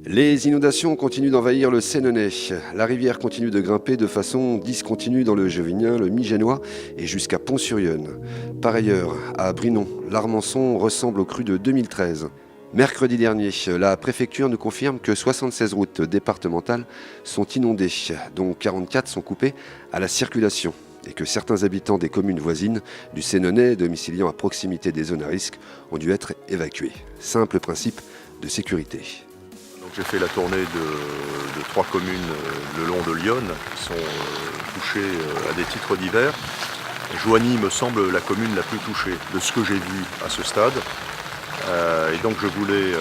Les inondations continuent d'envahir le Sénonais. La rivière continue de grimper de façon discontinue dans le Gevinien, le Migénois et jusqu'à Pont-sur-Yonne. Par ailleurs, à Brinon, l'Armançon ressemble au cru de 2013. Mercredi dernier, la préfecture nous confirme que 76 routes départementales sont inondées, dont 44 sont coupées à la circulation, et que certains habitants des communes voisines du Sénonais, domiciliant à proximité des zones à risque, ont dû être évacués. Simple principe de sécurité. J'ai fait la tournée de 3 communes le long de l'Yonne qui sont touchées à des titres divers. Joigny me semble la commune la plus touchée de ce que j'ai vu à ce stade. Et donc je voulais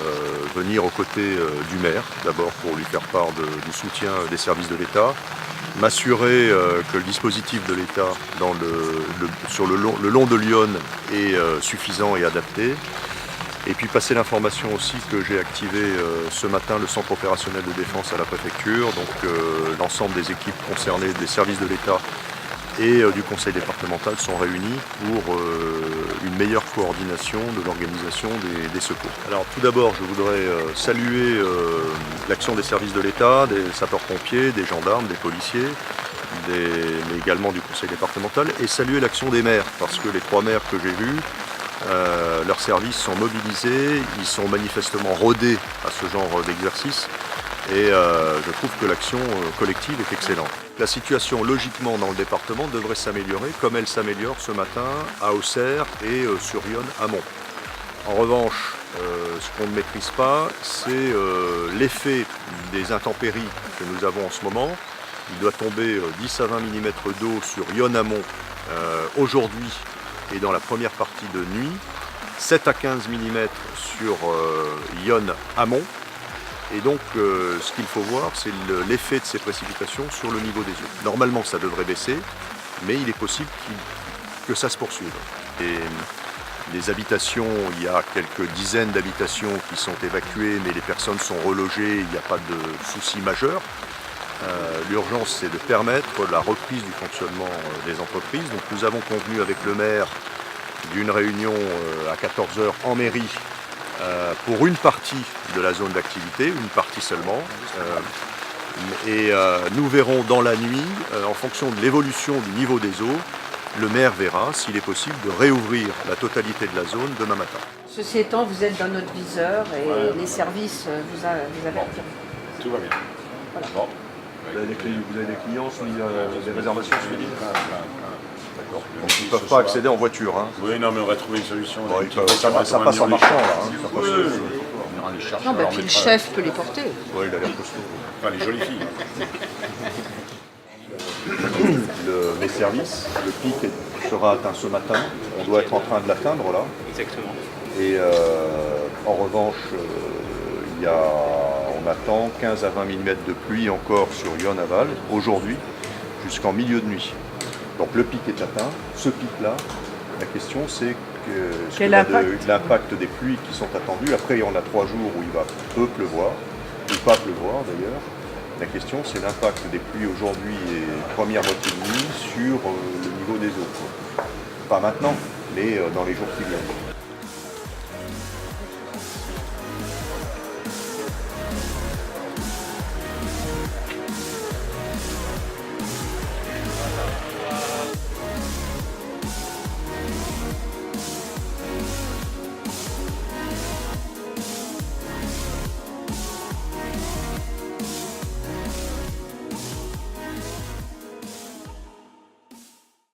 venir aux côtés du maire, d'abord pour lui faire part du soutien des services de l'État, m'assurer que le dispositif de l'État sur le long de l'Yonne est suffisant et adapté. Et puis passer l'information aussi que j'ai activé ce matin le centre opérationnel de défense à la préfecture, donc l'ensemble des équipes concernées, des services de l'État et du conseil départemental sont réunis pour une meilleure coordination de l'organisation des secours. Alors tout d'abord, je voudrais saluer l'action des services de l'État, des sapeurs-pompiers, des gendarmes, des policiers, mais également du conseil départemental, et saluer l'action des maires, parce que les 3 maires que j'ai vus, leurs services sont mobilisés, ils sont manifestement rodés à ce genre d'exercice et je trouve que l'action collective est excellente. La situation logiquement dans le département devrait s'améliorer comme elle s'améliore ce matin à Auxerre et sur Yonne amont. En revanche, ce qu'on ne maîtrise pas, c'est l'effet des intempéries que nous avons en ce moment. Il doit tomber 10 à 20 mm d'eau sur Yonne amont aujourd'hui et dans la première partie de nuit, 7 à 15 mm sur Yonne amont. Et donc ce qu'il faut voir, c'est l'effet de ces précipitations sur le niveau des eaux. Normalement ça devrait baisser, mais il est possible que ça se poursuive. Et les habitations, il y a quelques dizaines d'habitations qui sont évacuées, mais les personnes sont relogées, il n'y a pas de souci majeur. L'urgence, c'est de permettre la reprise du fonctionnement des entreprises. Donc nous avons convenu avec le maire d'une réunion à 14 h en mairie pour une partie de la zone d'activité, une partie seulement. Et nous verrons dans la nuit, en fonction de l'évolution du niveau des eaux, le maire verra s'il est possible de réouvrir la totalité de la zone demain matin. Ceci étant, vous êtes dans notre viseur et les services vous avertiront. Tout va bien. Voilà. Bon. Vous avez des clients, des réservations suivies? D'accord. Donc ils ne peuvent pas accéder en voiture. Hein. Oui, non, mais on va trouver une solution. Bon, ça passe en marchant là. Hein. Ça passe, On ira les chercher. Non, bah, puis le chef peut les porter. Oui, il a l'air costaud. Enfin, les jolies filles. Mes services, le pic sera atteint ce matin. On doit être en train de l'atteindre là. Exactement. Et en revanche, on attend 15 à 20 mm de pluie encore sur Yonne aval aujourd'hui jusqu'en milieu de nuit. Donc le pic est atteint. Ce pic-là, la question c'est l'impact des pluies qui sont attendues. Après, on a 3 jours où il va peu pleuvoir, ou pas pleuvoir d'ailleurs. La question, c'est l'impact des pluies aujourd'hui et première moitié de nuit sur le niveau des eaux. Pas maintenant, mais dans les jours qui viennent.